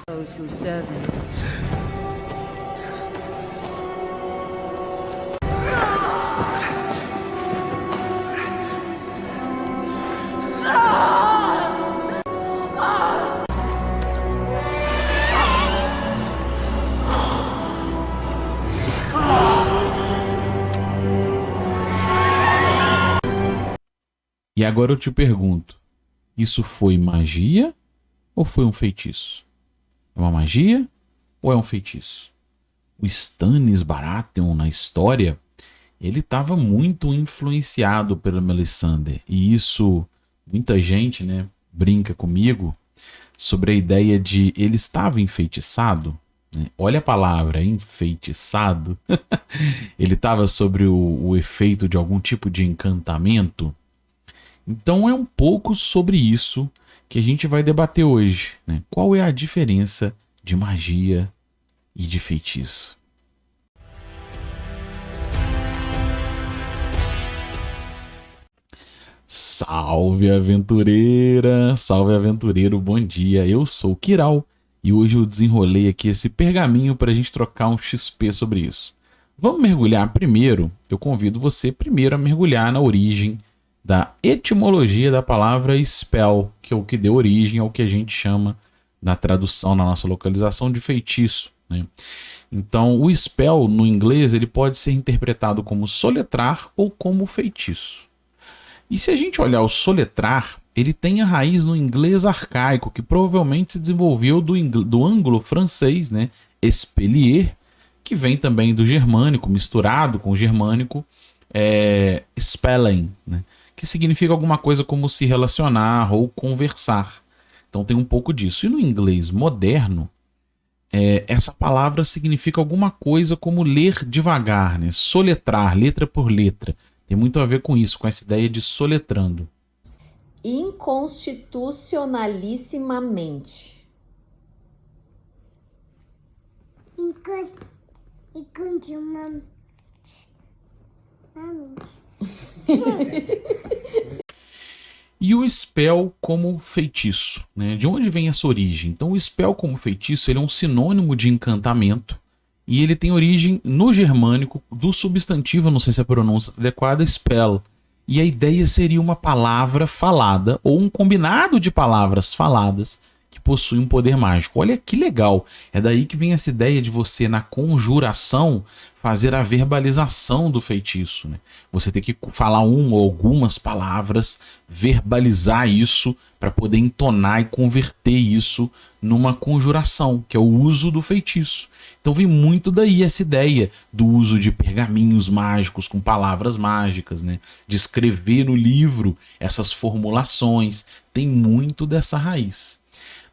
those who serve him. E agora eu te pergunto, isso foi magia ou foi um feitiço? É uma magia ou é um feitiço? O Stannis Baratheon na história, ele estava muito influenciado pelo Melisandre. E isso, muita gente, né, brinca comigo sobre a ideia de ele estava enfeitiçado. Né? Olha a palavra, enfeitiçado. Ele estava sobre o efeito de algum tipo de encantamento. Então é um pouco sobre isso que a gente vai debater hoje, né? Qual é a diferença de magia e de feitiço? Salve aventureira, salve aventureiro, bom dia. Eu sou o Kiral e hoje eu desenrolei aqui esse pergaminho para a gente trocar um XP sobre isso. Vamos mergulhar primeiro, eu convido você primeiro a mergulhar na origem da etimologia da palavra spell, que é o que deu origem ao que a gente chama na tradução, na nossa localização, de feitiço, né? Então, o spell no inglês ele pode ser interpretado como soletrar ou como feitiço. E se a gente olhar o soletrar, ele tem a raiz no inglês arcaico, que provavelmente se desenvolveu do anglo-francês, né? Espelier, que vem também do germânico, misturado com o germânico, spelling, né? Que significa alguma coisa como se relacionar ou conversar. Então tem um pouco disso. E no inglês moderno, essa palavra significa alguma coisa como ler devagar, né? Soletrar, letra por letra. Tem muito a ver com isso, com essa ideia de soletrando. Inconstitucionalissimamente. E o spell como feitiço, né? De onde vem essa origem? Então o spell como feitiço ele é um sinônimo de encantamento e ele tem origem no germânico do substantivo, não sei se a pronúncia é adequada, spell. E a ideia seria uma palavra falada ou um combinado de palavras faladas que possui um poder mágico. Olha que legal, é daí que vem essa ideia de você na conjuração fazer a verbalização do feitiço, né? Você tem que falar uma ou algumas palavras, verbalizar isso para poder entonar e converter isso numa conjuração, que é o uso do feitiço. Então vem muito daí essa ideia do uso de pergaminhos mágicos com palavras mágicas, né? De escrever no livro essas formulações, tem muito dessa raiz.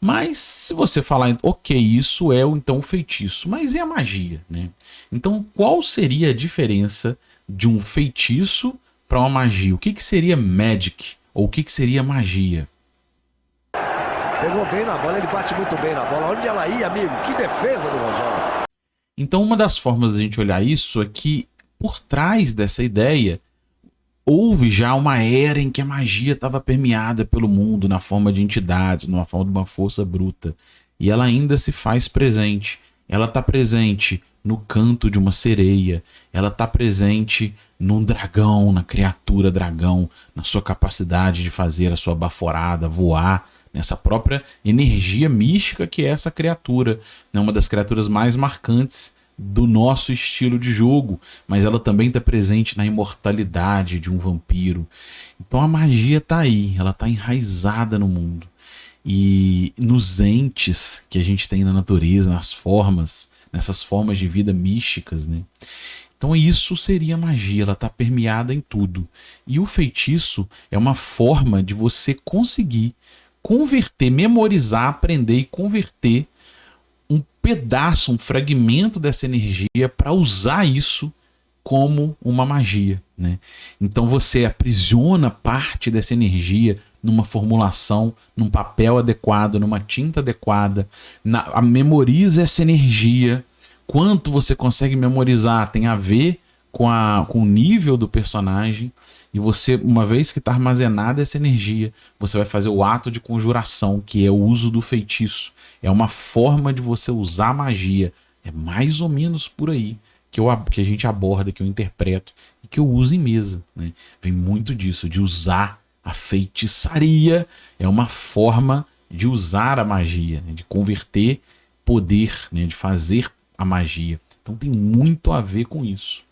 Mas se você falar, ok, isso é então o feitiço, mas e a magia, né? Então qual seria a diferença de um feitiço para uma magia? O que seria magic? Ou o que seria magia? Pegou bem na bola, ele bate muito bem na bola. Onde ela ia, amigo? Que defesa do Rogério. Então uma das formas de a gente olhar isso é que por trás dessa ideia houve já uma era em que a magia estava permeada pelo mundo na forma de entidades, na forma de uma força bruta. E ela ainda se faz presente. Ela está presente no canto de uma sereia. Ela está presente num dragão, na criatura dragão, na sua capacidade de fazer a sua baforada, voar, nessa própria energia mística que é essa criatura. É uma das criaturas mais marcantes do nosso estilo de jogo, mas ela também está presente na imortalidade de um vampiro. Então a magia está aí, ela está enraizada no mundo e nos entes que a gente tem na natureza, nas formas, nessas formas de vida místicas, né? Então isso seria magia, ela está permeada em tudo. E o feitiço é uma forma de você conseguir converter, memorizar, aprender e converter um pedaço, um fragmento dessa energia para usar isso como uma magia, né? Então você aprisiona parte dessa energia numa formulação, num papel adequado, numa tinta adequada, memoriza essa energia. Quanto você consegue memorizar tem a ver com o nível do personagem. E você, uma vez que está armazenada essa energia, você vai fazer o ato de conjuração, que é o uso do feitiço. É uma forma de você usar magia. É mais ou menos por aí que a gente aborda, que eu interpreto e que eu uso em mesa, né? Vem muito disso, de usar a feitiçaria. É uma forma de usar a magia, né? De converter poder, né? De fazer a magia. Então tem muito a ver com isso.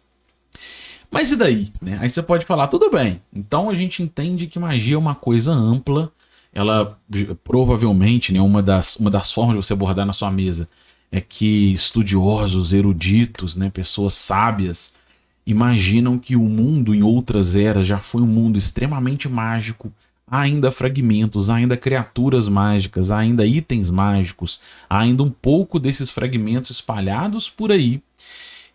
Mas e daí? Né? Aí você pode falar, tudo bem. Então a gente entende que magia é uma coisa ampla. Ela provavelmente, né, uma das formas de você abordar na sua mesa é que estudiosos, eruditos, né, pessoas sábias imaginam que o mundo em outras eras já foi um mundo extremamente mágico. Há ainda fragmentos, há ainda criaturas mágicas, há ainda itens mágicos, há ainda um pouco desses fragmentos espalhados por aí.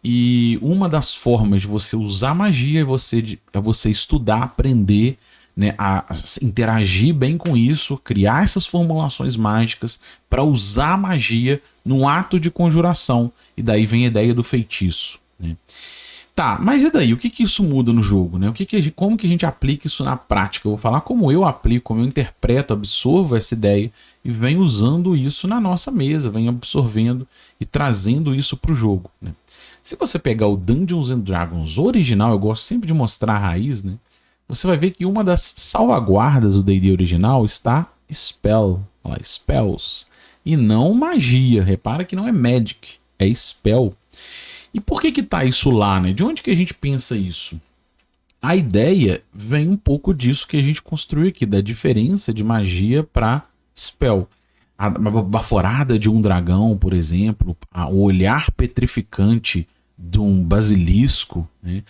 E uma das formas de você usar magia é você estudar, aprender, né, a interagir bem com isso, criar essas formulações mágicas para usar a magia num ato de conjuração. E daí vem a ideia do feitiço, né? Tá, mas e daí? O que isso muda no jogo, né? Como que a gente aplica isso na prática? Eu vou falar como eu aplico, como eu interpreto, absorvo essa ideia e venho usando isso na nossa mesa, venho absorvendo e trazendo isso para o jogo, né? Se você pegar o Dungeons and Dragons original, eu gosto sempre de mostrar a raiz, né? Você vai ver que uma das salvaguardas do D&D original está spell, olha lá, spells, e não magia. Repara que não é magic, é spell. E por que tá isso lá, né? De onde que a gente pensa isso? A ideia vem um pouco disso que a gente construiu aqui, da diferença de magia para spell. A baforada de um dragão, por exemplo, o olhar petrificante de um basilisco, né?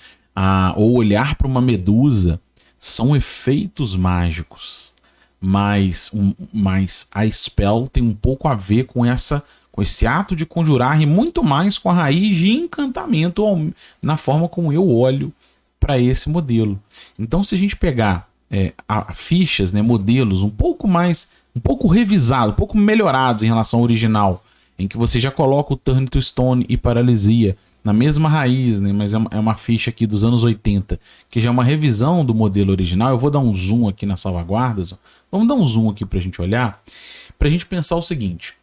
Ou olhar para uma medusa, são efeitos mágicos. Mas a spell tem um pouco a ver com esse ato de conjurar e muito mais com a raiz de encantamento na forma como eu olho para esse modelo. Então, se a gente pegar fichas, né, modelos um pouco revisados, um pouco melhorados em relação ao original, em que você já coloca o Turn to Stone e Paralisia na mesma raiz, né, mas é uma ficha aqui dos anos 80, que já é uma revisão do modelo original. Eu vou dar um zoom aqui nas salvaguardas. Ó. Vamos dar um zoom aqui para a gente olhar, para a gente pensar o seguinte.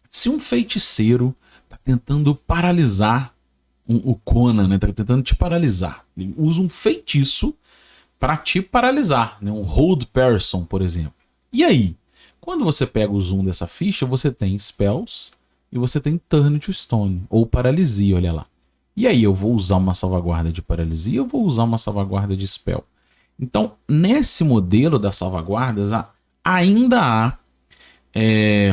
Se um feiticeiro está tentando paralisar o Conan, né? Está tentando te paralisar. Ele usa um feitiço para te paralisar, né? Um hold person, por exemplo. E aí? Quando você pega o zoom dessa ficha, você tem spells e você tem turn to stone, ou paralisia, olha lá. E aí, eu vou usar uma salvaguarda de paralisia ou vou usar uma salvaguarda de spell? Então, nesse modelo das salvaguardas, ainda há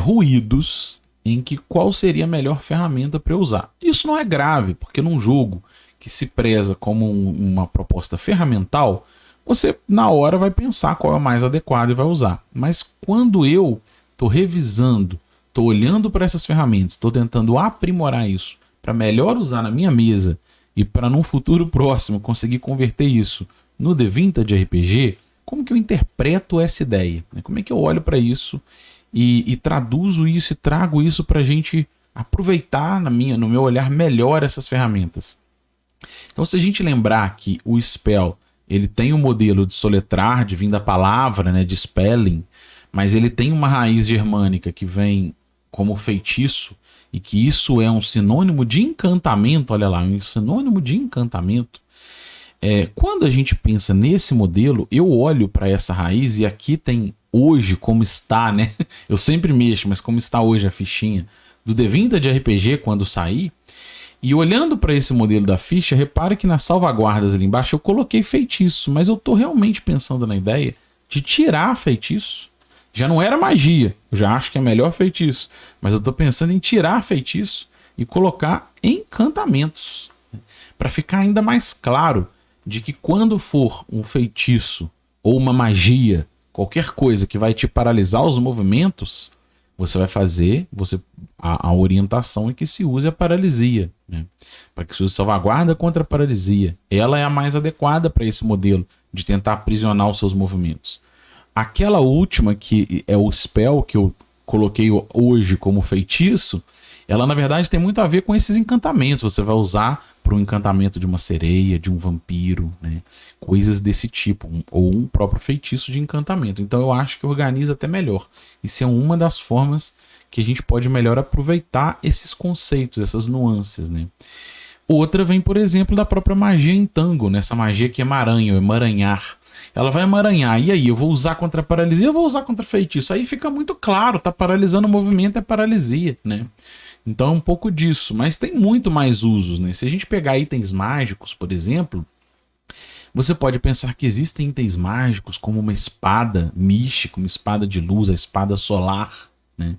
ruídos em que qual seria a melhor ferramenta para eu usar. Isso não é grave, porque num jogo que se preza como uma proposta ferramental, você na hora vai pensar qual é o mais adequado e vai usar. Mas quando eu estou revisando, estou olhando para essas ferramentas, estou tentando aprimorar isso para melhor usar na minha mesa e para num futuro próximo conseguir converter isso no D20 de RPG, como que eu interpreto essa ideia? Como é que eu olho para isso e traduzo isso e trago isso para a gente aproveitar no meu olhar melhor essas ferramentas? Então, se a gente lembrar que o spell ele tem um modelo de soletrar, de vir da palavra, né, de spelling, mas ele tem uma raiz germânica que vem como feitiço, e que isso é um sinônimo de encantamento, olha lá, um sinônimo de encantamento. Quando a gente pensa nesse modelo, eu olho para essa raiz, e aqui tem hoje como está, né? Eu sempre mexo, mas como está hoje a fichinha do D20 de RPG quando sair. E olhando para esse modelo da ficha, repare que nas salvaguardas ali embaixo eu coloquei feitiço, mas eu estou realmente pensando na ideia de tirar feitiço. Já não era magia, eu já acho que é melhor feitiço, mas eu estou pensando em tirar feitiço e colocar encantamentos, para ficar ainda mais claro de que quando for um feitiço ou uma magia, qualquer coisa que vai te paralisar os movimentos, você vai fazer, a orientação é que se use a paralisia, né? Para que se use salvaguarda contra a paralisia. Ela é a mais adequada para esse modelo de tentar aprisionar os seus movimentos. Aquela última, que é o spell, que eu coloquei hoje como feitiço, ela na verdade tem muito a ver com esses encantamentos. Você vai usar para o encantamento de uma sereia, de um vampiro, né? Coisas desse tipo, ou um próprio feitiço de encantamento. Então eu acho que organiza até melhor. Isso é uma das formas que a gente pode melhor aproveitar esses conceitos, essas nuances, né? Outra vem, por exemplo, da própria magia em tango, né? Essa magia que é emaranha, emaranhar. Ela vai emaranhar. E aí, eu vou usar contra a paralisia, eu vou usar contra feitiço. Aí fica muito claro, tá paralisando o movimento, é paralisia, né? Então é um pouco disso. Mas tem muito mais usos, né? Se a gente pegar itens mágicos, por exemplo, você pode pensar que existem itens mágicos como uma espada mística, uma espada de luz, a espada solar, né?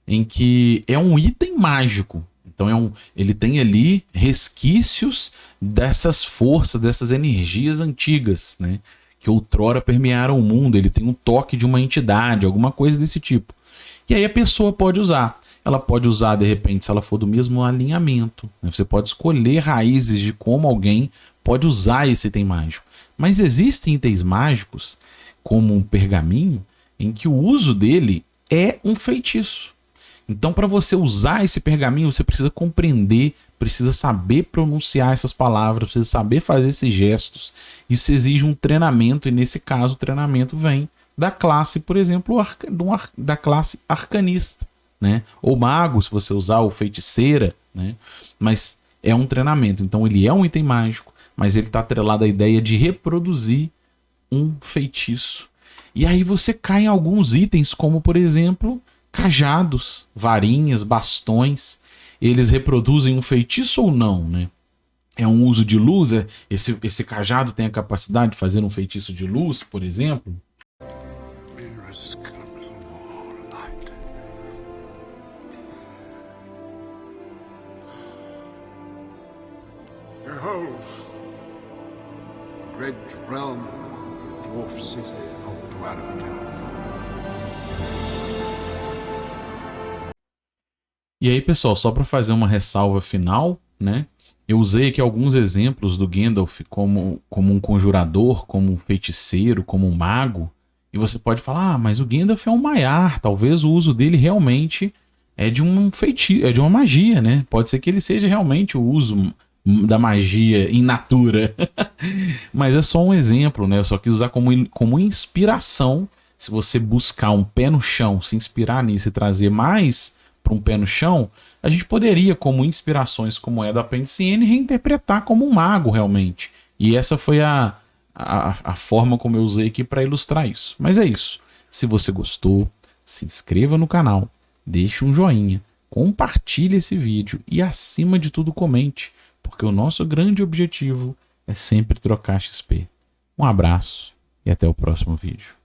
Em que é um item mágico. Então ele tem ali resquícios dessas forças, dessas energias antigas, né? Que outrora permearam o mundo. Ele tem um toque de uma entidade, alguma coisa desse tipo. E aí a pessoa pode usar. Ela pode usar, de repente, se ela for do mesmo alinhamento, né? Você pode escolher raízes de como alguém pode usar esse item mágico. Mas existem itens mágicos, como um pergaminho, em que o uso dele é um feitiço. Então, para você usar esse pergaminho, você precisa compreender, precisa saber pronunciar essas palavras, precisa saber fazer esses gestos. Isso exige um treinamento, e nesse caso, o treinamento vem da classe, por exemplo, da classe arcanista, né? Ou mago, se você usar, ou feiticeira, né? Mas é um treinamento. Então, ele é um item mágico, mas ele está atrelado à ideia de reproduzir um feitiço. E aí você cai em alguns itens, como, por exemplo, cajados, varinhas, bastões. Eles reproduzem um feitiço ou não, né? É um uso de luz? Esse cajado tem a capacidade de fazer um feitiço de luz, por exemplo? Behold, the great realm of the dwarf city of Dwarrowdale. E aí, pessoal, só para fazer uma ressalva final, né? Eu usei aqui alguns exemplos do Gandalf como um conjurador, como um feiticeiro, como um mago. E você pode falar, mas o Gandalf é um Maiar, talvez o uso dele realmente é de um feitiço, é de uma magia, né? Pode ser que ele seja realmente o uso da magia in natura. Mas é só um exemplo, né? Eu só quis usar como inspiração. Se você buscar um pé no chão, se inspirar nisso e trazer mais para um pé no chão, a gente poderia, como inspirações como é da Apêndice N, reinterpretar como um mago realmente. E essa foi a forma como eu usei aqui para ilustrar isso. Mas é isso. Se você gostou, se inscreva no canal, deixe um joinha, compartilhe esse vídeo e, acima de tudo, comente, porque o nosso grande objetivo é sempre trocar XP. Um abraço e até o próximo vídeo.